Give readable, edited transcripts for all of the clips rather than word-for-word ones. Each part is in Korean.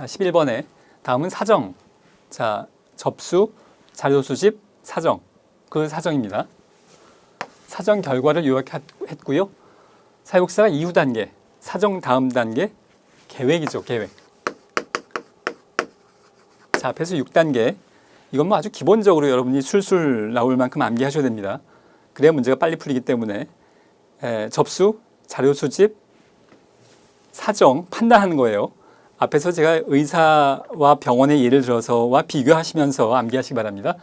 자, 11번에 다음은 사정. 자, 접수, 자료 수집, 사정. 그 사정입니다. 사정 결과를 요약했고요. 사육사가 이후 단계, 사정 다음 단계, 계획이죠, 계획. 자, 앞에서 6단계. 이건 뭐 아주 기본적으로 여러분이 술술 나올 만큼 암기하셔야 됩니다. 그래야 문제가 빨리 풀리기 때문에 접수, 자료 수집, 사정, 판단하는 거예요. 앞에서 제가 의사와 병원의 예를 들어서와 비교하시면서 암기하시기 바랍니다.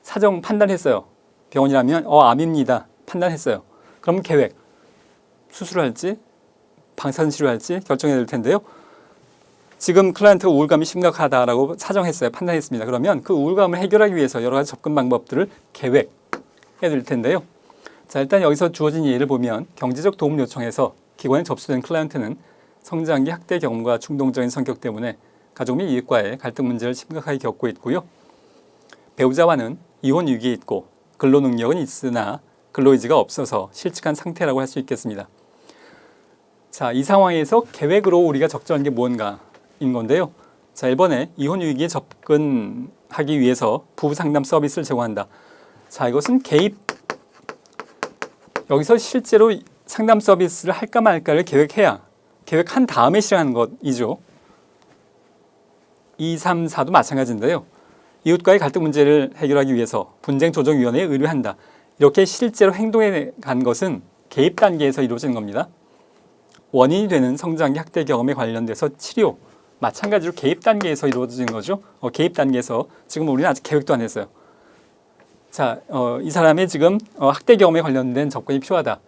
사정 판단했어요. 병원이라면 암입니다. 판단했어요. 그럼 계획, 수술할지 방사선치료할지 결정해야 될 텐데요. 지금 클라이언트가 우울감이 심각하다라고 사정했어요. 판단했습니다. 그러면 그 우울감을 해결하기 위해서 여러 가지 접근 방법들을 계획해야 될 텐데요. 자, 일단 여기서 주어진 예를 보면 경제적 도움 요청해서 기관에 접수된 클라이언트는 성장기 학대 경험과 충동적인 성격 때문에 가족 및 이웃과의 갈등 문제를 심각하게 겪고 있고요. 배우자와는 이혼 위기에 있고 근로 능력은 있으나 근로의지가 없어서 실직한 상태라고 할 수 있겠습니다. 자, 이 상황에서 계획으로 우리가 적절한 게 무언가인 건데요. 자, 1번에 이혼 위기에 접근하기 위해서 부부 상담 서비스를 제공한다. 자, 이것은 개입. 여기서 실제로 상담 서비스를 할까 말까를 계획한 다음에 실행하는 것이죠. 2, 3, 4도 마찬가지인데요. 이웃과의 갈등 문제를 해결하기 위해서 분쟁조정위원회에 의뢰한다. 이렇게 실제로 행동해 간 것은 개입 단계에서 이루어지는 겁니다. 원인이 되는 성장기 학대 경험에 관련돼서 치료, 마찬가지로 개입 단계에서 이루어지는 거죠. 개입 단계에서 지금 우리는 아직 계획도 안 했어요. 자, 이 사람의 지금 학대 경험에 관련된 접근이 필요하다.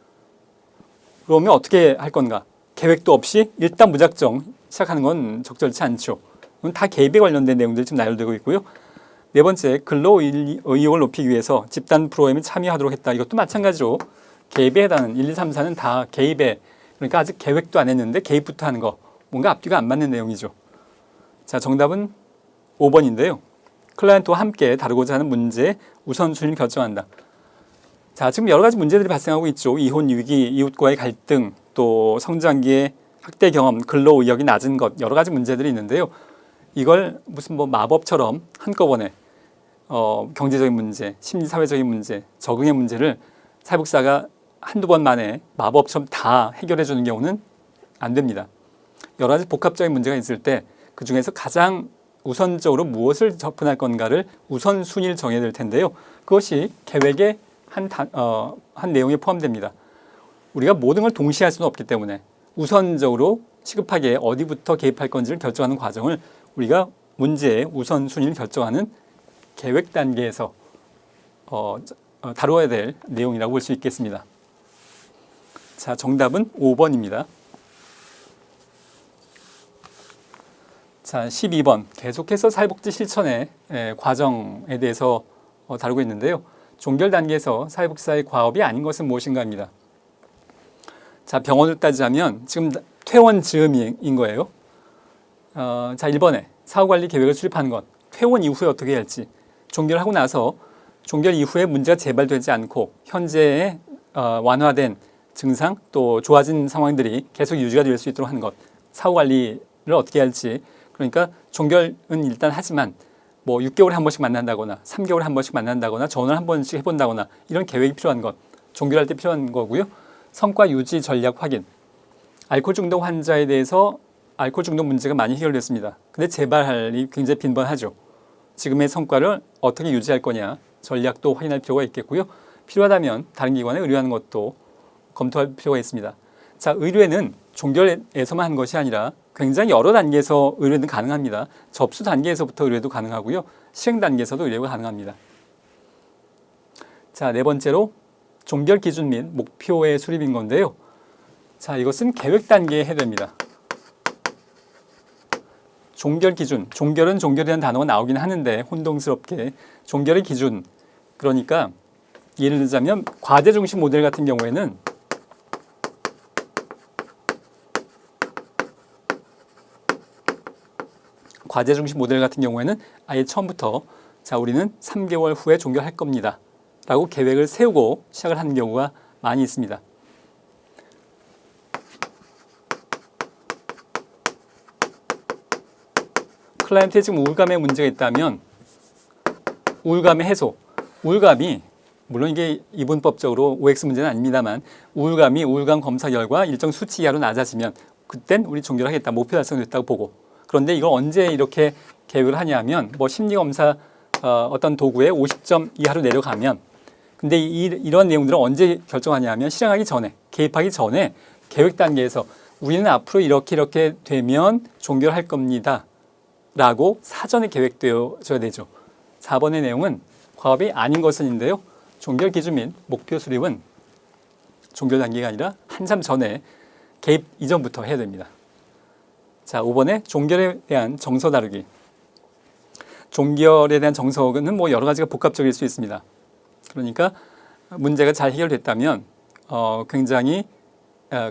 그러면 어떻게 할 건가? 계획도 없이 일단 무작정 시작하는 건 적절치 않죠. 이건 다 개입에 관련된 내용들이 지금 나열되고 있고요. 네 번째, 근로 의욕을 높이기 위해서 집단 프로그램에 참여하도록 했다. 이것도 마찬가지로 개입에 해당하는 1, 2, 3, 4는 다 개입에, 그러니까 아직 계획도 안 했는데 개입부터 하는 거, 뭔가 앞뒤가 안 맞는 내용이죠. 자, 정답은 5번인데요. 클라이언트와 함께 다루고자 하는 문제의 우선순위를 결정한다. 자, 지금 여러 가지 문제들이 발생하고 있죠. 이혼 위기, 이웃과의 갈등, 또 성장기의 학대 경험, 근로 의욕이 낮은 것, 여러 가지 문제들이 있는데요. 이걸 무슨 뭐 마법처럼 한꺼번에 경제적인 문제, 심리사회적인 문제, 적응의 문제를 사회복지사가 한두 번 만에 마법처럼 다 해결해 주는 경우는 안 됩니다. 여러 가지 복합적인 문제가 있을 때 그 중에서 가장 우선적으로 무엇을 접근할 건가를 우선순위를 정해야 될 텐데요. 그것이 계획의 한 내용에 포함됩니다. 우리가 모든 걸 동시에 할 수는 없기 때문에 우선적으로 시급하게 어디부터 개입할 건지를 결정하는 과정을 우리가 문제의 우선순위를 결정하는 계획 단계에서 다루어야 될 내용이라고 볼 수 있겠습니다. 자, 정답은 5번입니다. 자, 12번. 계속해서 사회복지 실천의 과정에 대해서 다루고 있는데요. 종결 단계에서 사회복지사의 과업이 아닌 것은 무엇인가입니다. 자, 병원을 따지자면 지금 퇴원 즈음인 거예요. 자, 1번에 사후관리 계획을 수립하는 것. 퇴원 이후에 어떻게 할지. 종결하고 나서 종결 이후에 문제가 재발되지 않고 현재의 완화된 증상 또 좋아진 상황들이 계속 유지가 될 수 있도록 하는 것. 사후관리를 어떻게 할지. 그러니까 종결은 일단 하지만 뭐 6개월에 한 번씩 만난다거나 3개월에 한 번씩 만난다거나 전화를 한 번씩 해본다거나 이런 계획이 필요한 것. 종결할 때 필요한 거고요. 성과 유지 전략 확인. 알코올 중독 환자에 대해서 알코올 중독 문제가 많이 해결됐습니다. 근데 재발이 굉장히 빈번하죠. 지금의 성과를 어떻게 유지할 거냐 전략도 확인할 필요가 있겠고요. 필요하다면 다른 기관에 의뢰하는 것도 검토할 필요가 있습니다. 자, 의뢰는 종결에서만 하는 것이 아니라 굉장히 여러 단계에서 의뢰는 가능합니다. 접수 단계에서부터 의뢰도 가능하고요. 실행 단계에서도 의뢰가 가능합니다. 자, 네 번째로 종결 기준 및 목표의 수립인 건데요. 자, 이것은 계획 단계에 해당됩니다. 종결 기준, 종결은 종결이라는 단어가 나오긴 하는데 혼동스럽게 종결의 기준, 그러니까 예를 들자면 과제 중심 모델 같은 경우에는 과제 중심 모델 같은 경우에는 아예 처음부터 자, 우리는 3개월 후에 종결할 겁니다 라고 계획을 세우고 시작을 하는 경우가 많이 있습니다. 클라이언트에 지금 우울감의 문제가 있다면 우울감의 해소, 우울감이 물론 이게 이분법적으로 OX 문제는 아닙니다만 우울감이 우울감 검사 결과 일정 수치 이하로 낮아지면 그땐 우리 종결을 하겠다. 목표 달성됐다고 보고. 그런데 이걸 언제 이렇게 계획을 하냐면 뭐 심리검사 어떤 도구에 50점 이하로 내려가면 근데 이런 내용들은 언제 결정하냐면 실행하기 전에 개입하기 전에 계획 단계에서 우리는 앞으로 이렇게 되면 종결할 겁니다. 라고 사전에 계획되어져야 되죠. 4번의 내용은 과업이 아닌 것은인데요. 종결 기준 및 목표 수립은 종결 단계가 아니라 한참 전에 개입 이전부터 해야 됩니다. 자, 5번에 종결에 대한 정서 다루기. 종결에 대한 정서는 뭐 여러 가지가 복합적일 수 있습니다. 그러니까 문제가 잘 해결됐다면 굉장히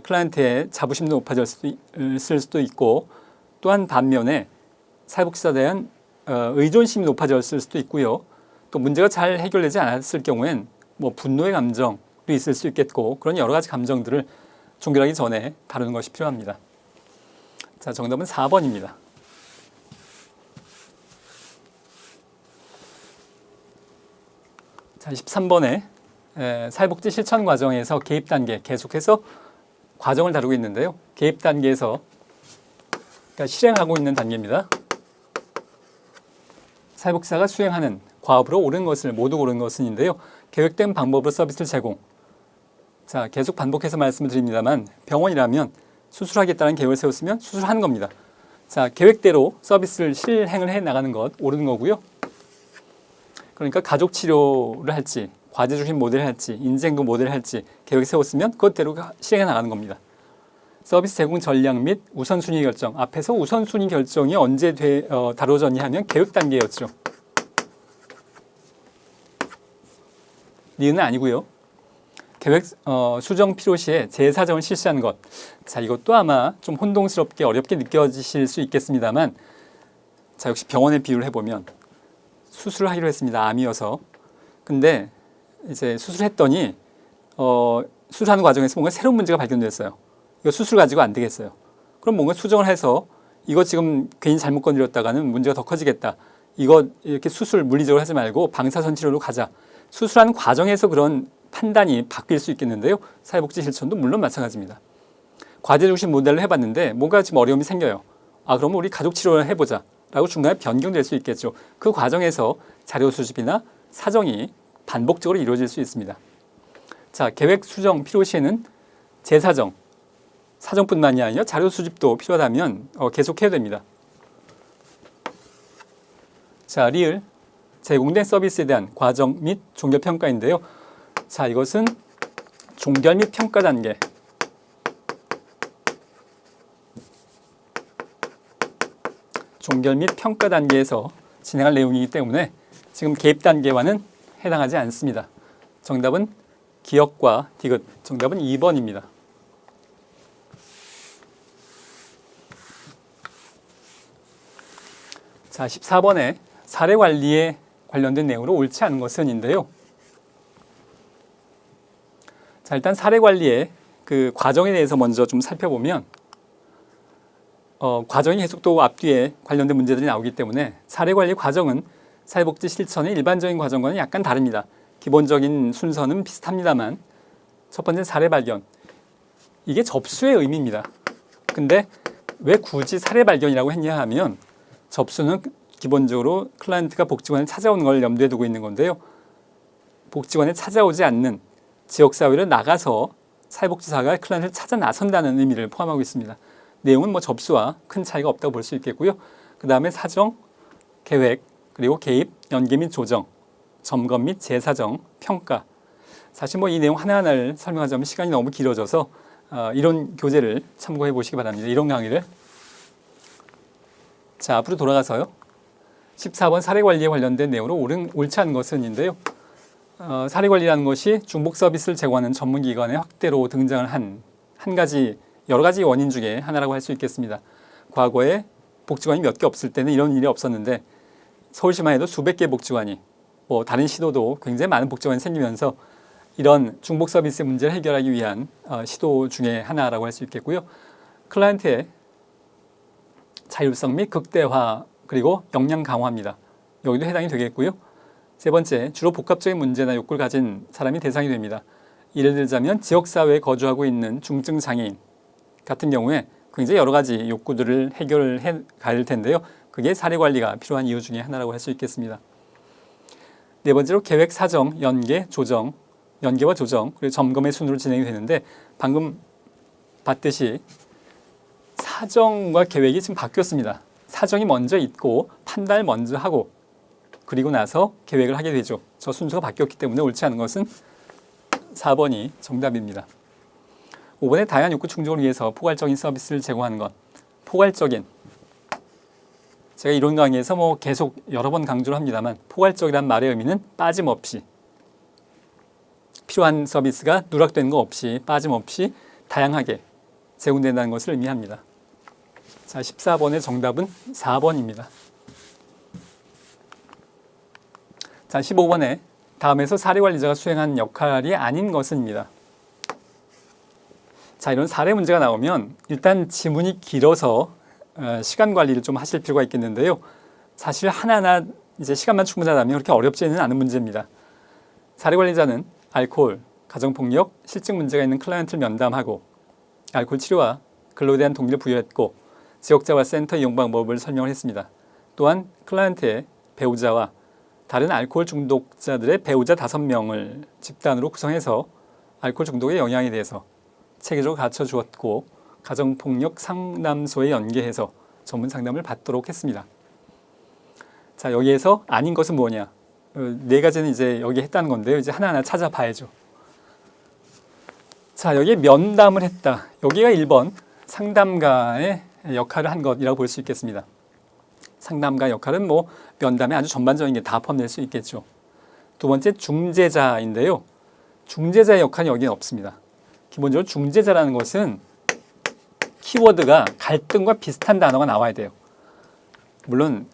클라이언트의 자부심도 높아졌을 수도 있고 또한 반면에 사회복지사에 대한 의존심이 높아졌을 수도 있고요. 또 문제가 잘 해결되지 않았을 경우엔 뭐 분노의 감정도 있을 수 있겠고 그런 여러 가지 감정들을 종결하기 전에 다루는 것이 필요합니다. 자, 정답은 4번입니다. 자, 13번에 사회복지 실천 과정에서 개입 단계 계속해서 과정을 다루고 있는데요. 개입 단계에서 그러니까 실행하고 있는 단계입니다. 사회복지사가 수행하는 과업으로 옳은 것을 모두 고른 것은인데요. 계획된 방법으로 서비스를 제공. 자, 계속 반복해서 말씀을 드립니다만 병원이라면 수술하겠다는 계획을 세웠으면 수술하는 겁니다. 자, 계획대로 서비스를 실행을 해 나가는 것 옳은 거고요. 그러니까 가족 치료를 할지 과제 중심 모델을 할지 인지행동 모델을 할지 계획 세웠으면 그것대로 실행해 나가는 겁니다. 서비스 제공 전략 및 우선순위 결정. 앞에서 우선순위 결정이 언제 다뤄졌냐 하면 계획 단계였죠. 니은은 아니고요. 계획 수정 필요 시에 재사정을 실시하는 것. 자, 이것도 아마 좀 혼동스럽게 어렵게 느껴지실 수 있겠습니다만 자, 역시 병원의 비유를 해보면 수술을 하기로 했습니다. 암이어서. 근데 이제 수술했더니 수술하는 과정에서 뭔가 새로운 문제가 발견됐어요. 이거 수술 가지고 안 되겠어요. 그럼 뭔가 수정을 해서 이거 지금 괜히 잘못 건드렸다가는 문제가 더 커지겠다. 이거 이렇게 수술 물리적으로 하지 말고 방사선 치료로 가자. 수술하는 과정에서 그런 판단이 바뀔 수 있겠는데요. 사회복지 실천도 물론 마찬가지입니다. 과제 중심 모델을 해봤는데 뭔가 지금 어려움이 생겨요. 아, 그러면 우리 가족 치료를 해보자. 라고 중간에 변경될 수 있겠죠. 그 과정에서 자료 수집이나 사정이 반복적으로 이루어질 수 있습니다. 자, 계획 수정 필요 시에는 재사정, 사정뿐만이 아니라 자료 수집도 필요하다면 계속해야 됩니다. 자, 리을 제공된 서비스에 대한 과정 및 종결 평가인데요. 자, 이것은 종결 및 평가 단계. 종결 및 평가 단계에서 진행할 내용이기 때문에 지금 개입 단계와는 해당하지 않습니다. 정답은 기억과 디귿. 정답은 2번입니다. 자, 14번에 사례 관리에 관련된 내용으로 옳지 않은 것은인데요. 자, 일단 사례 관리의 그 과정에 대해서 먼저 좀 살펴보면 과정이 계속 또 앞뒤에 관련된 문제들이 나오기 때문에 사례 관리 과정은 사회복지 실천의 일반적인 과정과는 약간 다릅니다. 기본적인 순서는 비슷합니다만 첫 번째는 사례 발견. 이게 접수의 의미입니다. 근데 왜 굳이 사례 발견이라고 했냐 하면 접수는 기본적으로 클라이언트가 복지관에 찾아오는 걸 염두에 두고 있는 건데요. 복지관에 찾아오지 않는 지역사회를 나가서 사회복지사가 클라이언트를 찾아 나선다는 의미를 포함하고 있습니다. 내용은 뭐 접수와 큰 차이가 없다고 볼 수 있겠고요. 그 다음에 사정, 계획, 그리고 개입, 연계 및 조정, 점검 및 재사정, 평가. 사실 뭐 이 내용 하나하나를 설명하자면 시간이 너무 길어져서 이론 교재를 참고해 보시기 바랍니다. 이론 강의를. 자, 앞으로 돌아가서요. 14번 사례관리에 관련된 내용으로 옳지 않은 것은인데요. 사례관리라는 것이 중복 서비스를 제공하는 전문기관의 확대로 등장을 한 여러 가지 원인 중에 하나라고 할 수 있겠습니다. 과거에 복지관이 몇 개 없을 때는 이런 일이 없었는데 서울시만 해도 수백 개 복지관이 뭐 다른 시도도 굉장히 많은 복지관이 생기면서 이런 중복 서비스 문제를 해결하기 위한 시도 중에 하나라고 할 수 있겠고요. 클라이언트의 자율성 및 극대화 그리고 역량 강화입니다. 여기도 해당이 되겠고요. 세 번째, 주로 복합적인 문제나 욕구를 가진 사람이 대상이 됩니다. 예를 들자면 지역사회에 거주하고 있는 중증 장애인 같은 경우에 굉장히 여러 가지 욕구들을 해결해 가야 될 텐데요. 그게 사례 관리가 필요한 이유 중에 하나라고 할 수 있겠습니다. 네 번째로 계획, 사정, 연계, 조정, 연계와 조정, 그리고 점검의 순으로 진행이 되는데 방금 봤듯이 사정과 계획이 지금 바뀌었습니다. 사정이 먼저 있고 판단을 먼저 하고 그리고 나서 계획을 하게 되죠. 저 순서가 바뀌었기 때문에 옳지 않은 것은 4번이 정답입니다. 5번에 다양한 욕구 충족을 위해서 포괄적인 서비스를 제공하는 것. 포괄적인. 제가 이론 강의에서 계속 여러 번 강조를 합니다만 포괄적이란 말의 의미는 빠짐없이 필요한 서비스가 누락되는 거 없이 빠짐없이 다양하게 제공된다는 것을 의미합니다. 자, 14번의 정답은 4번입니다. 자, 15번에 다음에서 사례관리자가 수행한 역할이 아닌 것은입니다. 자, 이런 사례 문제가 나오면 일단 지문이 길어서 시간 관리를 좀 하실 필요가 있겠는데요. 사실 하나하나 이제 시간만 충분하다면 그렇게 어렵지는 않은 문제입니다. 사례관리자는 알코올, 가정폭력, 실직 문제가 있는 클라이언트를 면담하고 알코올 치료와 근로에 대한 동기를 부여했고 지역자활센터 이용 방법을 설명을 했습니다. 또한 클라이언트의 배우자와 다른 알코올 중독자들의 배우자 5명을 집단으로 구성해서 알코올 중독의 영향에 대해서 체계적으로 가르쳐 주었고 가정폭력 상담소에 연계해서 전문 상담을 받도록 했습니다. 자, 여기에서 아닌 것은 뭐냐? 네 가지는 이제 여기 했다는 건데요. 이제 하나하나 찾아봐야죠. 자, 여기에 면담을 했다. 여기가 1번 상담가의 역할을 한 것이라고 볼 수 있겠습니다. 상담가 역할은 면담에 아주 전반적인 게 다 포함될 수 있겠죠. 두 번째 중재자인데요. 중재자의 역할이 여기는 없습니다. 기본적으로 중재자라는 것은 키워드가 갈등과 비슷한 단어가 나와야 돼요. 물론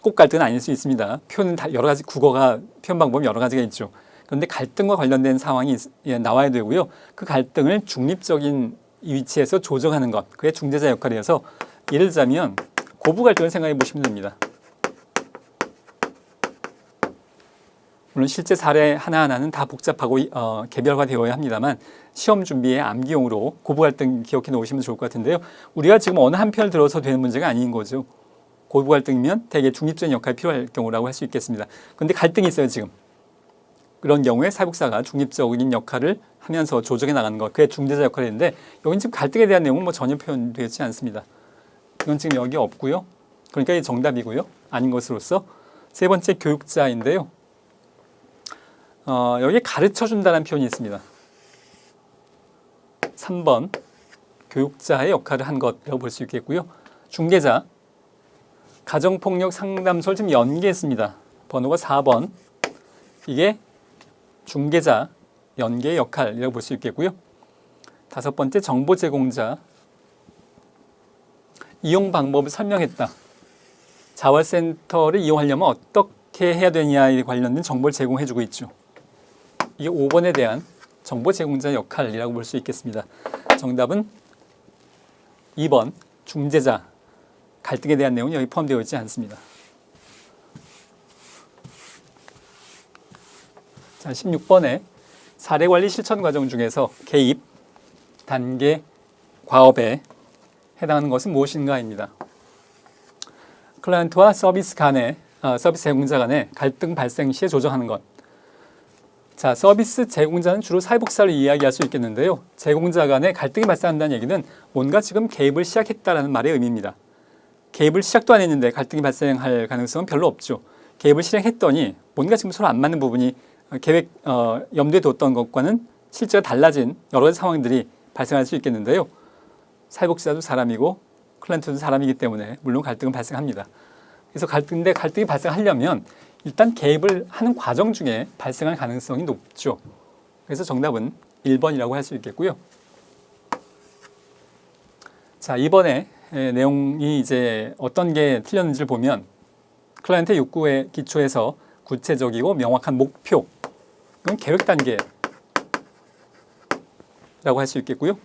꼭 갈등은 아닐 수 있습니다. 표현은 다 여러 가지 국어가 표현 방법이 여러 가지가 있죠. 그런데 갈등과 관련된 상황이 나와야 되고요. 그 갈등을 중립적인 위치에서 조정하는 것, 그게 중재자 역할이어서 예를 들자면 고부 갈등을 생각해 보시면 됩니다. 물론 실제 사례 하나하나는 다 복잡하고 개별화되어야 합니다만 시험 준비에 암기용으로 고부 갈등 기억해 놓으시면 좋을 것 같은데요. 우리가 지금 어느 한 편을 들어서 되는 문제가 아닌 거죠. 고부 갈등이면 대개 중립적인 역할이 필요할 경우라고 할 수 있겠습니다. 그런데 갈등이 있어요, 지금. 그런 경우에 사회복사가 중립적인 역할을 하면서 조정해 나가는 것, 그게 중재자 역할인데 여기는 지금 갈등에 대한 내용은 여전히 표현되지 않습니다. 이건 지금 여기 없고요. 그러니까 이게 정답이고요. 아닌 것으로서 세 번째 교육자인데요. 여기 가르쳐준다는 표현이 있습니다. 3번 교육자의 역할을 한 것이라고 볼 수 있겠고요. 중개자, 가정폭력 상담소를 지금 연계했습니다. 번호가 4번. 이게 중개자, 연계의 역할이라고 볼 수 있겠고요. 다섯 번째 정보 제공자, 이용 방법을 설명했다. 자활센터를 이용하려면 어떻게 해야 되냐에 관련된 정보를 제공해주고 있죠. 이게 5번에 대한 정보 제공자 역할이라고 볼 수 있겠습니다. 정답은 2번 중재자, 갈등에 대한 내용은 여기 포함되어 있지 않습니다. 자, 16번에 사례관리 실천 과정 중에서 개입, 단계, 과업에 해당하는 것은 무엇인가입니다. 클라이언트와 서비스 제공자 간의 갈등 발생 시에 조정하는 것. 자, 서비스 제공자는 주로 사회복사를 이야기할 수 있겠는데요. 제공자 간의 갈등이 발생한다는 얘기는 뭔가 지금 개입을 시작했다는 말의 의미입니다. 개입을 시작도 안 했는데 갈등이 발생할 가능성은 별로 없죠. 개입을 실행했더니 뭔가 지금 서로 안 맞는 부분이 염두에 뒀던 것과는 실제가 달라진 여러 가지 상황들이 발생할 수 있겠는데요. 사회복지자도 사람이고 클라이언트도 사람이기 때문에 물론 갈등은 발생합니다. 그래서 갈등이 발생하려면 일단 개입을 하는 과정 중에 발생할 가능성이 높죠. 그래서 정답은 1번이라고 할 수 있겠고요. 자, 이번에 내용이 이제 어떤 게 틀렸는지를 보면 클라이언트의 욕구에 기초해서 구체적이고 명확한 목표, 그건 계획 단계라고 할 수 있겠고요.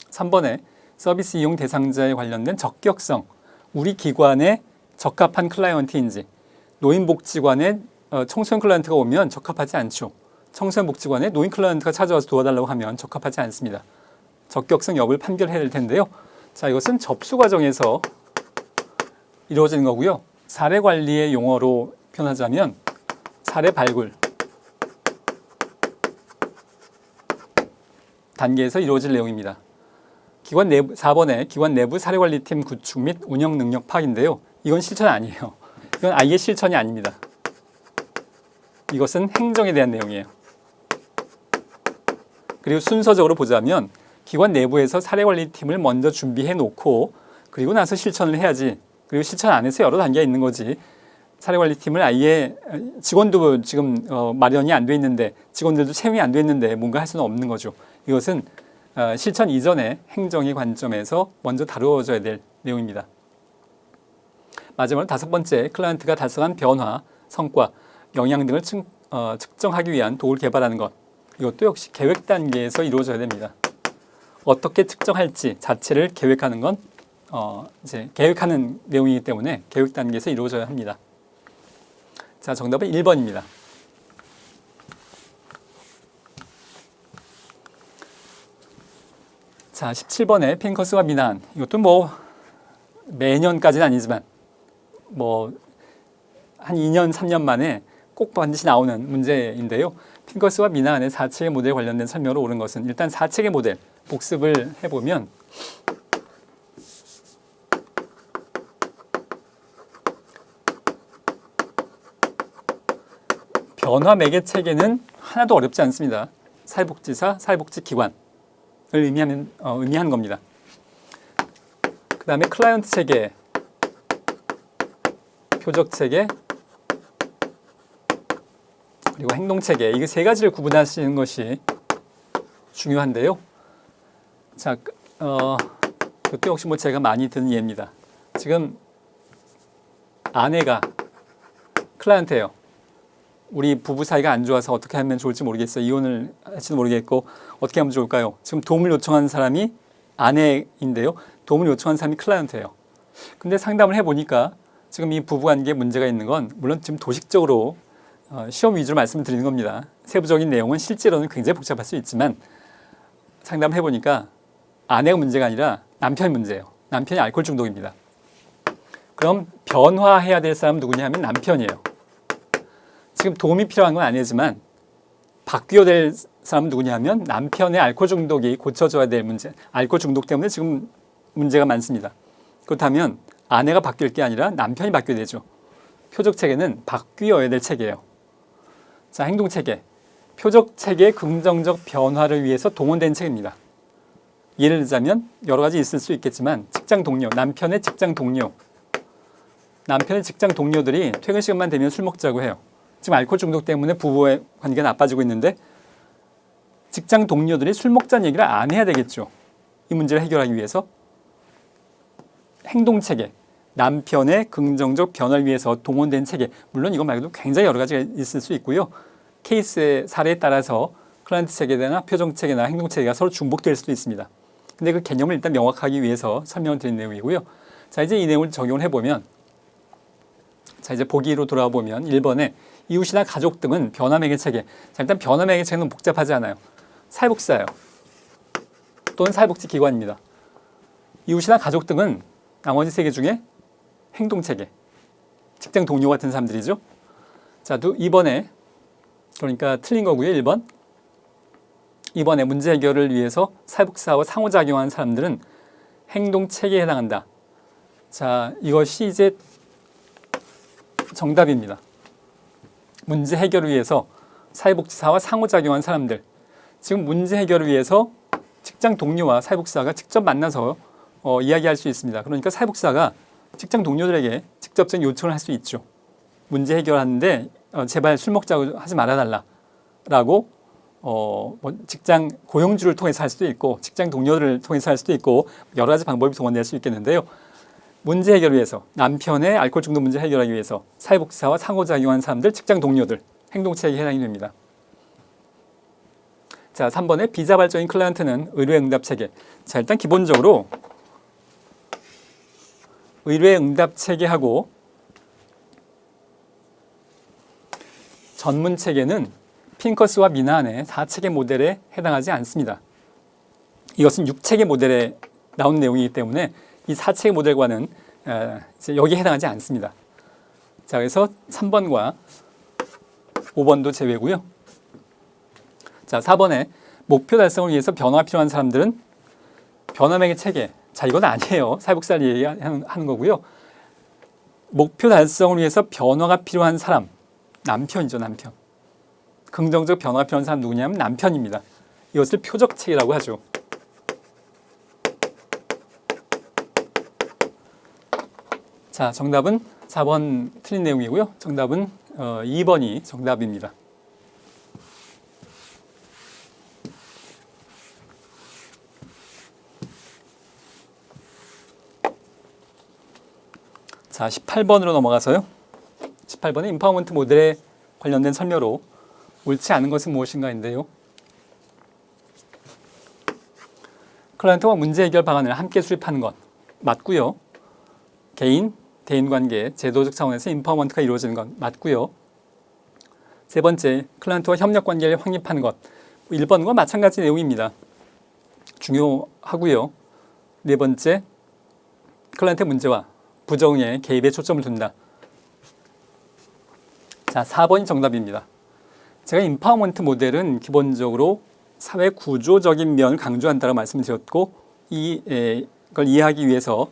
3번에 서비스 이용 대상자에 관련된 적격성, 우리 기관의 적합한 클라이언트인지. 노인복지관에 청소년 클라이언트가 오면 적합하지 않죠. 청소년복지관에 노인 클라이언트가 찾아와서 도와달라고 하면 적합하지 않습니다. 적격성 여부를 판결해야 될 텐데요. 자, 이것은 접수 과정에서 이루어지는 거고요. 사례 관리의 용어로 표현하자면 사례 발굴 단계에서 이루어질 내용입니다. 기관 내부 4번에 기관 내부 사례 관리팀 구축 및 운영 능력 파악인데요. 이건 실천 아니에요. 이건 아예 실천이 아닙니다. 이것은 행정에 대한 내용이에요. 그리고 순서적으로 보자면 기관 내부에서 사례관리팀을 먼저 준비해 놓고 그리고 나서 실천을 해야지. 그리고 실천 안에서 여러 단계가 있는 거지. 사례관리팀을 아예 직원도 지금 마련이 안 돼 있는데 직원들도 채용이 안 돼 있는데 뭔가 할 수는 없는 거죠. 이것은 실천 이전에 행정의 관점에서 먼저 다루어져야 될 내용입니다. 마지막으로 5번째, 클라이언트가 달성한 변화, 성과, 영향 등을 측정하기 위한 도구를 개발하는 것. 이것도 역시 계획 단계에서 이루어져야 됩니다. 어떻게 측정할지 자체를 계획하는 건 이제 계획하는 내용이기 때문에 계획 단계에서 이루어져야 합니다. 자, 정답은 1번입니다. 자, 17번에 핑커스와 미나한. 이것도 뭐 매년까지는 아니지만 뭐 한 2년, 3년 만에 꼭 반드시 나오는 문제인데요. 핑커스와 미나한의 4체계 모델에 관련된 설명으로 옳은 것은 일단 4체계 모델 복습을 해보면 변화 매개 체계는 하나도 어렵지 않습니다. 사회복지사, 사회복지기관을 의미하는 겁니다. 그 다음에 클라이언트 체계, 표적 체계, 그리고 행동 체계, 이게 세 가지를 구분하시는 것이 중요한데요. 자, 그것도 역시 뭐 제가 많이 듣는 예입니다. 지금 아내가 클라이언트예요. 우리 부부 사이가 안 좋아서 어떻게 하면 좋을지 모르겠어요. 이혼을 할지도 모르겠고 어떻게 하면 좋을까요? 지금 도움을 요청한 사람이 아내인데요. 도움을 요청한 사람이 클라이언트예요. 근데 상담을 해보니까 지금 이 부부관계에 문제가 있는 건 물론 지금 도식적으로 시험 위주로 말씀을 드리는 겁니다. 세부적인 내용은 실제로는 굉장히 복잡할 수 있지만 상담을 해보니까 아내가 문제가 아니라 남편이 문제예요. 남편이 알코올 중독입니다. 그럼 변화해야 될 사람은 누구냐 하면 남편이에요. 지금 도움이 필요한 건 아니지만 바뀌어야 될 사람은 누구냐 하면 남편의 알코올 중독이 고쳐져야 될 문제. 알코올 중독 때문에 지금 문제가 많습니다. 그렇다면 아내가 바뀔 게 아니라 남편이 바뀌어야 되죠. 표적 체계는 바뀌어야 될 체계예요. 자, 행동 체계. 표적 체계의 긍정적 변화를 위해서 동원된 체계입니다. 예를 들자면 여러 가지 있을 수 있겠지만 직장 동료, 남편의 직장 동료들이 퇴근 시간만 되면 술 먹자고 해요. 지금 알코올 중독 때문에 부부의 관계가 나빠지고 있는데 직장 동료들이 술 먹자는 얘기를 안 해야 되겠죠. 이 문제를 해결하기 위해서 행동 체계, 남편의 긍정적 변화를 위해서 동원된 체계. 물론 이거 말고도 굉장히 여러 가지가 있을 수 있고요. 케이스의 사례에 따라서 클라이언트 체계나 표정 체계나 행동 체계가 서로 중복될 수도 있습니다. 근데 그 개념을 일단 명확하기 위해서 설명을 드린 내용이고요. 자, 이제 이 내용을 적용을 해보면 자, 이제 보기로 돌아와 보면 1번에 이웃이나 가족 등은 변화 매개 체계. 자, 일단 변화 매개 체계는 복잡하지 않아요. 사회복지사예요. 또는 사회복지 기관입니다. 이웃이나 가족 등은 나머지 세 개 중에 행동 체계. 직장 동료 같은 사람들이죠. 자, 2번에 그러니까 틀린 거고요. 1번. 2번에 문제 해결을 위해서 사회복지사와 상호작용하는 사람들은 행동 체계에 해당한다. 자, 이것이 이제 정답입니다. 문제 해결을 위해서 사회복지사와 상호작용한 사람들. 지금 문제 해결을 위해서 직장 동료와 사회복지사가 직접 만나서 이야기할 수 있습니다. 그러니까 사회복지사가 직장 동료들에게 직접적인 요청을 할 수 있죠. 문제 해결하는데 제발 술 먹자고 하지 말아달라라고 뭐 직장 고용주를 통해서 할 수도 있고 직장 동료들을 통해서 할 수도 있고 여러 가지 방법이 동원될 수 있겠는데요. 문제 해결을 위해서 남편의 알코올 중독 문제 해결하기 위해서 사회복지사와 상호작용하는 사람들, 직장 동료들, 행동체계에 해당이 됩니다. 자, 3번에 비자발적인 클라이언트는 의뢰 응답 체계. 자, 일단 기본적으로 의뢰 응답 체계하고 전문 체계는 핑커스와 미나한의 4체계 모델에 해당하지 않습니다. 이것은 6체계 모델에 나온 내용이기 때문에 이 4체계 모델과는 이제 여기에 해당하지 않습니다. 자, 그래서 3번과 5번도 제외고요. 자, 4번에 목표 달성을 위해서 변화가 필요한 사람들은 변화매개 체계. 자, 이건 아니에요. 사회복지사를 얘기하는 거고요. 목표 달성을 위해서 변화가 필요한 사람, 남편이죠, 남편. 긍정적 변화가 필요한 사람 누구냐면 남편입니다. 이것을 표적 체계라고 하죠. 자, 정답은 4번 틀린 내용이고요. 정답은 2번이 정답입니다. 자, 18번으로 넘어가서요. 18번은 임파워먼트 모델에 관련된 설명으로 옳지 않은 것은 무엇인가인데요. 클라이언트와 문제 해결 방안을 함께 수립하는 것 맞고요. 개인, 대인관계, 제도적 차원에서 임파워먼트가 이루어지는 것 맞고요. 세 번째, 클라이언트와 협력관계를 확립하는 것 1번과 마찬가지 내용입니다. 중요하고요. 네 번째, 클라이언트의 문제와 부정의 개입에 초점을 둔다. 자, 4번이 정답입니다. 제가 임파워먼트 모델은 기본적으로 사회 구조적인 면을 강조한다고 말씀을 드렸고 이걸 이해하기 위해서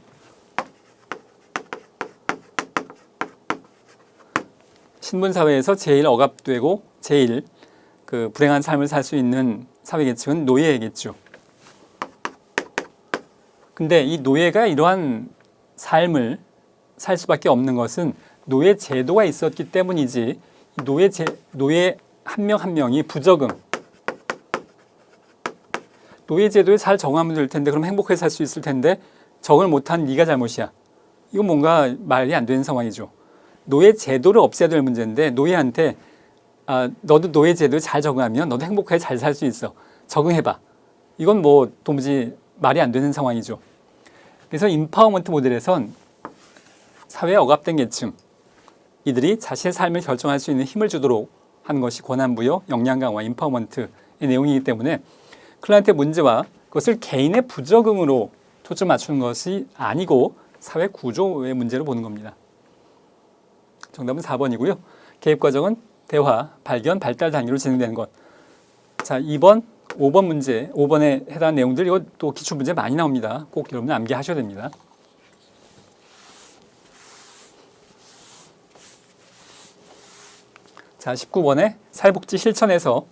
신분사회에서 제일 억압되고 제일 불행한 삶을 살 수 있는 사회계층은 노예겠죠. 근데 이 노예가 이러한 삶을 살 수밖에 없는 것은 노예 제도가 있었기 때문이지 노예 한 명 한 명이 부적응 노예 제도에 잘 적응하면 될 텐데 그럼 행복하게 살 수 있을 텐데 적응을 못한 네가 잘못이야. 이건 뭔가 말이 안 되는 상황이죠. 노예 제도를 없애야 될 문제인데 노예한테 너도 노예 제도에 잘 적응하면 너도 행복하게 잘 살 수 있어. 적응해봐. 이건 뭐 도무지 말이 안 되는 상황이죠. 그래서 임파워먼트 모델에선 사회에 억압된 계층 이들이 자신의 삶을 결정할 수 있는 힘을 주도록 하는 것이 권한부여, 역량 강화, 임파워먼트의 내용이기 때문에 클라이언트의 문제와 그것을 개인의 부적응으로 초점 맞추는 것이 아니고 사회 구조의 문제로 보는 겁니다. 정답은 4번이고요. 개입 과정은 대화, 발견, 발달 단계로 진행되는 것. 자, 2번, 5번 문제, 5번에 해당하는 내용들 이거 또 기출 문제 많이 나옵니다. 꼭 여러분 암기하셔야 됩니다. 자, 19번에 사회복지 실천에서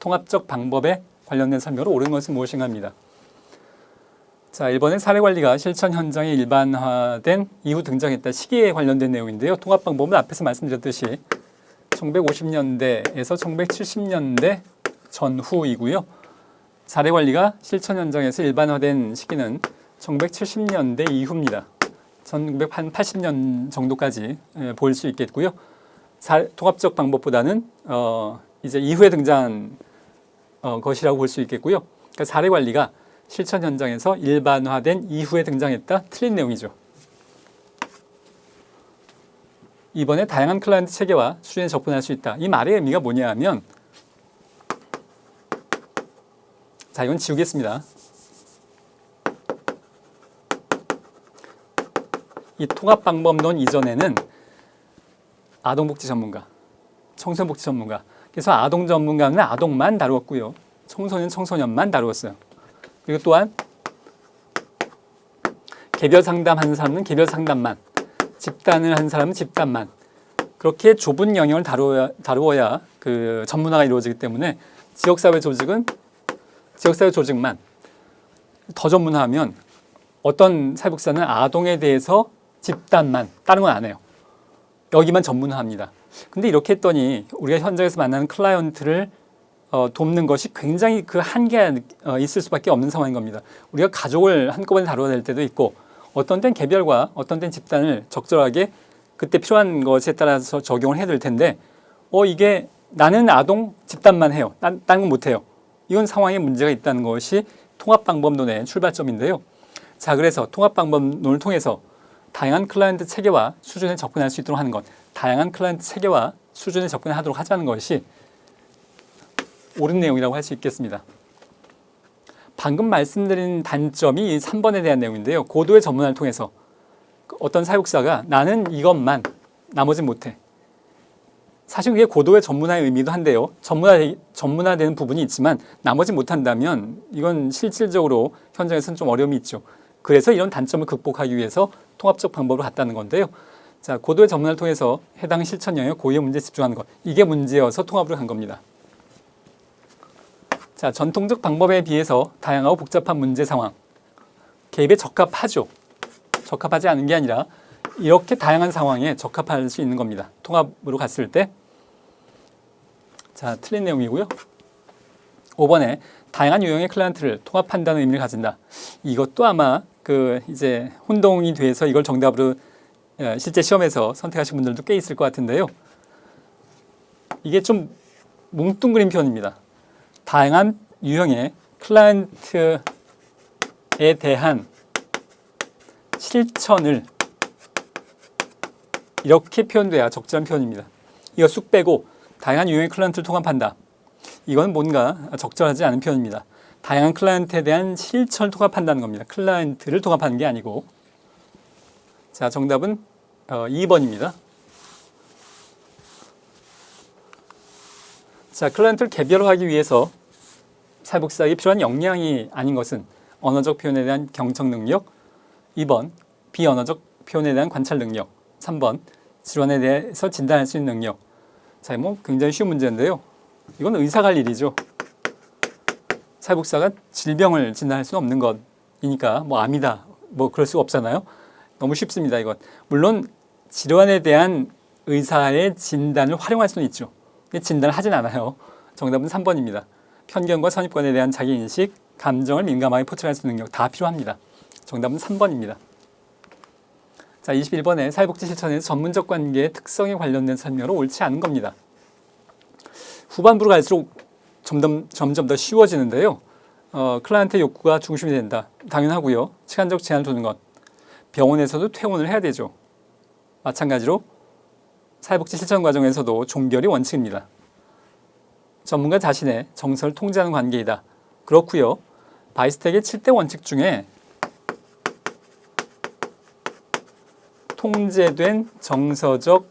통합적 방법에 관련된 설명으로 옳은 것은 무엇인가 합니다. 자, 1번에 사례관리가 실천 현장에 일반화된 이후 등장했다. 시기에 관련된 내용인데요. 통합 방법은 앞에서 말씀드렸듯이 1950년대에서 1970년대 전후이고요. 사례관리가 실천 현장에서 일반화된 시기는 1970년대 이후입니다. 1980년 정도까지 볼 수 있겠고요. 통합적 방법보다는 이제 이후에 등장한 것이라고 볼 수 있겠고요. 그러니까 사례관리가 실천 현장에서 일반화된 이후에 등장했다. 틀린 내용이죠. 이번에 다양한 클라이언트 체계와 수준에 접근할 수 있다. 이 말의 의미가 뭐냐 하면 자, 이건 지우겠습니다. 이 통합방법론 이전에는 아동복지 전문가, 청소년복지 전문가 그래서 아동 전문가는 아동만 다루었고요. 청소년, 청소년만 다루었어요. 그리고 또한 개별 상담하는 사람은 개별 상담만, 집단을 하는 사람은 집단만 그렇게 좁은 영역을 다루어야 그 전문화가 이루어지기 때문에 지역사회 조직은 지역사회 조직만 더 전문화하면 어떤 사회복지사는 아동에 대해서 집단만 다른 건 안 해요. 여기만 전문화합니다. 근데 이렇게 했더니 우리가 현장에서 만나는 클라이언트를 돕는 것이 굉장히 그 한계가 있을 수밖에 없는 상황인 겁니다. 우리가 가족을 한꺼번에 다뤄야 될 때도 있고 어떤 때는 개별과 어떤 때는 집단을 적절하게 그때 필요한 것에 따라서 적용을 해야 될 텐데 이게 나는 아동 집단만 해요. 다른 건 못해요. 이건 상황에 문제가 있다는 것이 통합방법론의 출발점인데요. 자, 그래서 통합방법론을 통해서 다양한 클라이언트 체계와 수준에 접근할 수 있도록 하는 것. 다양한 클라이언트 체계와 수준에 접근하도록 하자는 것이 옳은 내용이라고 할 수 있겠습니다. 방금 말씀드린 단점이 3번에 대한 내용인데요. 고도의 전문화를 통해서 어떤 사육사가 나는 이것만, 나머진 못해. 사실 그게 고도의 전문화의 의미도 한데요. 전문화되는 부분이 있지만 나머지 못한다면 이건 실질적으로 현장에서는 좀 어려움이 있죠. 그래서 이런 단점을 극복하기 위해서 통합적 방법으로 갔다는 건데요. 자, 고도의 전문화를 통해서 해당 실천 영역 고유의 문제에 집중하는 것. 이게 문제여서 통합으로 간 겁니다. 자, 전통적 방법에 비해서 다양하고 복잡한 문제 상황. 개입에 적합하죠. 적합하지 않은 게 아니라 이렇게 다양한 상황에 적합할 수 있는 겁니다. 통합으로 갔을 때. 자, 틀린 내용이고요. 5번에 다양한 유형의 클라이언트를 통합한다는 의미를 가진다. 이것도 아마 이제 혼동이 돼서 이걸 정답으로 실제 시험에서 선택하신 분들도 꽤 있을 것 같은데요. 이게 좀 뭉뚱그린 표현입니다. 다양한 유형의 클라이언트에 대한 실천을 이렇게 표현돼야 적절한 표현입니다. 이거 쑥 빼고 다양한 유형의 클라이언트를 통합한다. 이건 뭔가 적절하지 않은 표현입니다. 다양한 클라이언트에 대한 실천을 통합한다는 겁니다. 클라이언트를 통합하는 게 아니고. 자, 정답은 2번입니다. 자, 클라이언트를 개별화하기 위해서 사회복지사에게 필요한 역량이 아닌 것은 언어적 표현에 대한 경청 능력, 2번 비언어적 표현에 대한 관찰 능력, 3번 질환에 대해서 진단할 수 있는 능력. 자, 뭐 굉장히 쉬운 문제인데요. 이건 의사가 할 일이죠. 사회복지사가 질병을 진단할 수는 없는 것이니까 뭐 암이다 뭐 그럴 수가 없잖아요. 너무 쉽습니다. 이건 물론 질환에 대한 의사의 진단을 활용할 수는 있죠. 근데 진단을 하진 않아요. 정답은 3번입니다. 편견과 선입관에 대한 자기인식, 감정을 민감하게 포착할 수 있는 능력 다 필요합니다. 정답은 3번입니다. 자, 21번에 사회복지 실천에서 전문적 관계의 특성에 관련된 설명으로 옳지 않은 겁니다. 후반부로 갈수록 점점 더 쉬워지는데요. 클라이언트 욕구가 중심이 된다. 당연하고요. 시간적 제한을 두는 것. 병원에서도 퇴원을 해야 되죠. 마찬가지로 사회복지 실천 과정에서도 종결이 원칙입니다. 전문가 자신의 정서를 통제하는 관계이다. 그렇고요. 바이스텍의 7대 원칙 중에 통제된 정서적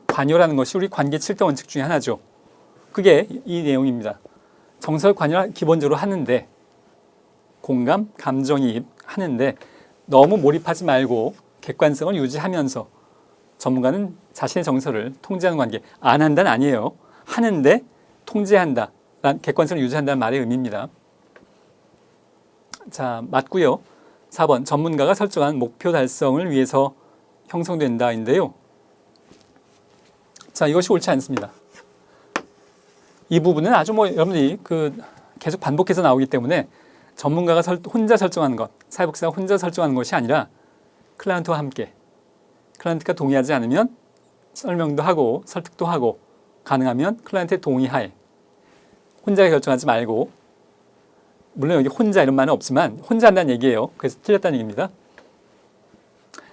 관여라는 것이 우리 관계 7대 원칙 중에 하나죠. 그게 이 내용입니다. 정서적 관여를 기본적으로 하는데 공감, 감정이입 하는데 너무 몰입하지 말고 객관성을 유지하면서 전문가는 자신의 정서를 통제하는 관계. 안 한다는 아니에요. 하는데 통제한다. 객관성을 유지한다는 말의 의미입니다. 자, 맞고요. 4번 전문가가 설정한 목표 달성을 위해서 형성된다인데요. 자, 이것이 옳지 않습니다. 이 부분은 아주 여러분들이 계속 반복해서 나오기 때문에 전문가가 혼자 설정하는 것, 사회복지사가 혼자 설정하는 것이 아니라 클라이언트와 함께, 클라이언트가 동의하지 않으면 설명도 하고 설득도 하고 가능하면 클라이언트의 동의하에 혼자 결정하지 말고, 물론 여기 혼자 이런 말은 없지만 혼자 한다는 얘기예요. 그래서 틀렸다는 얘기입니다.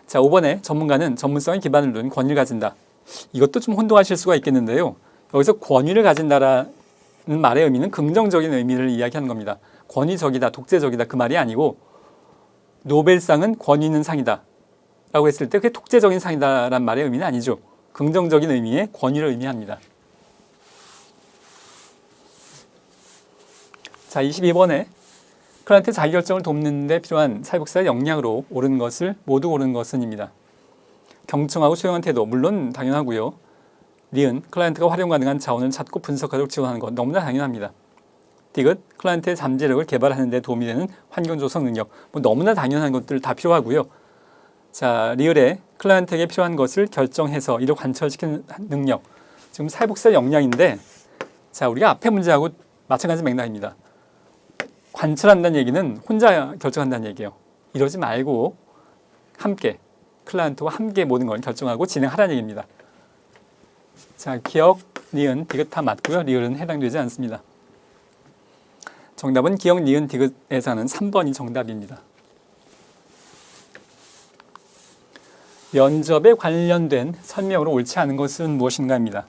자, 5번에 전문가는 전문성에 기반을 둔 권위를 가진다. 이것도 좀 혼동하실 수가 있겠는데요. 여기서 권위를 가진다라는 말의 의미는 긍정적인 의미를 이야기하는 겁니다. 권위적이다, 독재적이다 그 말이 아니고 노벨상은 권위 있는 상이다 라고 했을 때 그게 독재적인 상이다라는 말의 의미는 아니죠. 긍정적인 의미의 권위를 의미합니다. 자, 22번에 클라이언트 자기결정을 돕는 데 필요한 사회복지사의 역량으로 옳은 것을 모두 옳은 것은입니다. 경청하고 수용한 태도, 물론 당연하고요. 니은, 클라이언트가 활용 가능한 자원을 찾고 분석하도록 지원하는 것, 너무나 당연합니다. 디귿, 클라이언트의 잠재력을 개발하는 데 도움이 되는 환경 조성 능력, 뭐 너무나 당연한 것들 다 필요하고요. 자, 리을에 클라이언트에게 필요한 것을 결정해서 이를 관철시키는 능력, 지금 사회복지사 역량인데, 자, 우리가 앞에 문제하고 마찬가지 맥락입니다. 관철한다는 얘기는 혼자 결정한다는 얘기예요. 이러지 말고 함께, 클라이언트와 함께 모든 걸 결정하고 진행하라는 얘기입니다. 자, 기억, 니은, 디귿 다 맞고요. 리을은 해당되지 않습니다. 정답은 기억, 니은, 디귿에서는 3번이 정답입니다. 면접에 관련된 설명으로 옳지 않은 것은 무엇인가입니다.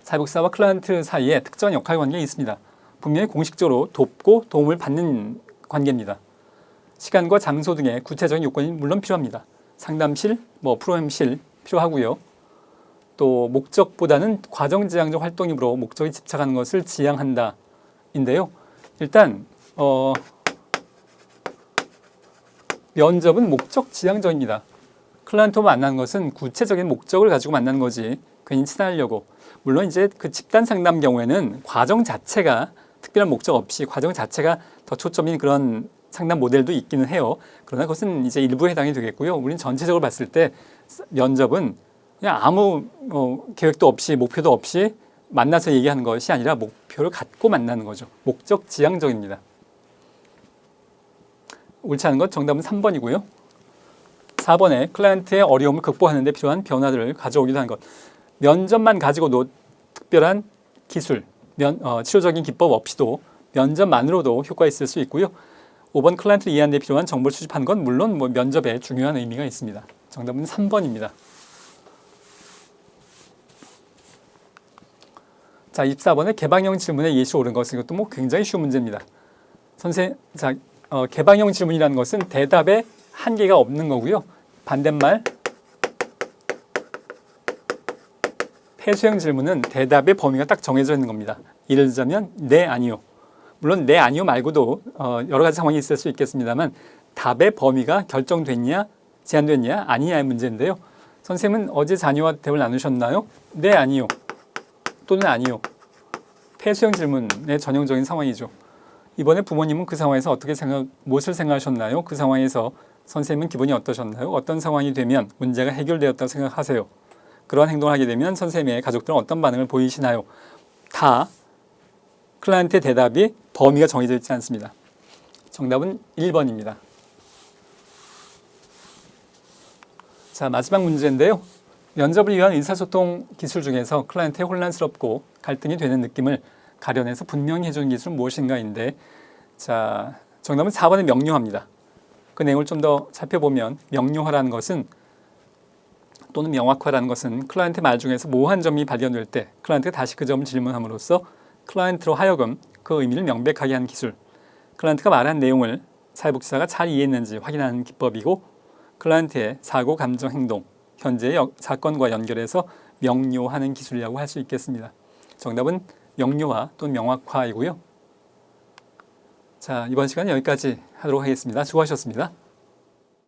사회복지사와 클라이언트 사이에 특정한 역할 관계가 있습니다. 분명히 공식적으로 돕고 도움을 받는 관계입니다. 시간과 장소 등의 구체적인 요건이 물론 필요합니다. 상담실, 프로그램실 필요하고요. 또 목적보다는 과정지향적 활동이므로 목적에 집착하는 것을 지향한다 인데요. 일단 면접은 목적 지향적입니다. 클라이언트와 만나는 것은 구체적인 목적을 가지고 만나는 거지 괜히 친하려고. 물론 이제 그 집단 상담 경우에는 과정 자체가 특별한 목적 없이 과정 자체가 더 초점인 그런 상담 모델도 있기는 해요. 그러나 그것은 이제 일부에 해당이 되겠고요. 우리는 전체적으로 봤을 때 면접은 그냥 아무 계획도 없이 목표도 없이 만나서 얘기하는 것이 아니라 목표를 갖고 만나는 거죠. 목적 지향적입니다. 옳지 않은 것 정답은 3번이고요. 4번에 클라이언트의 어려움을 극복하는 데 필요한 변화들을 가져오기도 하는 것. 면접만 가지고도 특별한 기술, 치료적인 기법 없이도 면접만으로도 효과가 있을 수 있고요. 5번 클라이언트를 이해하는 데 필요한 정보를 수집하는 건 물론 면접에 중요한 의미가 있습니다. 정답은 3번입니다. 자, 24번에 개방형 질문에 예시 옳은 것은 이것도 굉장히 쉬운 문제입니다. 개방형 질문이라는 것은 대답에 한계가 없는 거고요. 반대말 폐쇄형 질문은 대답의 범위가 딱 정해져 있는 겁니다. 예를 들자면 네, 아니요. 물론 네, 아니요 말고도 여러 가지 상황이 있을 수 있겠습니다만 답의 범위가 결정됐냐, 제한됐냐, 아니냐의 문제인데요. 선생님은 어제 자녀와 대화를 나누셨나요? 네, 아니요. 또는 아니요. 폐쇄형 질문의 전형적인 상황이죠. 이번에 부모님은 그 상황에서 무엇을 생각하셨나요? 그 상황에서 선생님은 기분이 어떠셨나요? 어떤 상황이 되면 문제가 해결되었다고 생각하세요? 그러한 행동을 하게 되면 선생님의 가족들은 어떤 반응을 보이시나요? 다 클라이언트의 대답이 범위가 정해져 있지 않습니다. 정답은 1번입니다. 자, 마지막 문제인데요. 면접을 위한 의사소통 기술 중에서 클라이언트의 혼란스럽고 갈등이 되는 느낌을 가려내서 분명히 해주는 기술은 무엇인가인데, 자, 정답은 4번의 명료화입니다. 그 내용을 좀 더 살펴보면 명료화라는 것은 또는 명확화라는 것은 클라이언트 말 중에서 모호한 점이 발견될 때 클라이언트가 다시 그 점을 질문함으로써 클라이언트로 하여금 그 의미를 명백하게 하는 기술, 클라이언트가 말한 내용을 사회복지사가 잘 이해했는지 확인하는 기법이고, 클라이언트의 사고, 감정, 행동, 현재의 사건과 연결해서 명료하는 기술이라고 할 수 있겠습니다. 정답은 명료화 또는 명확화이고요. 자, 이번 시간 여기까지 하도록 하겠습니다. 수고하셨습니다.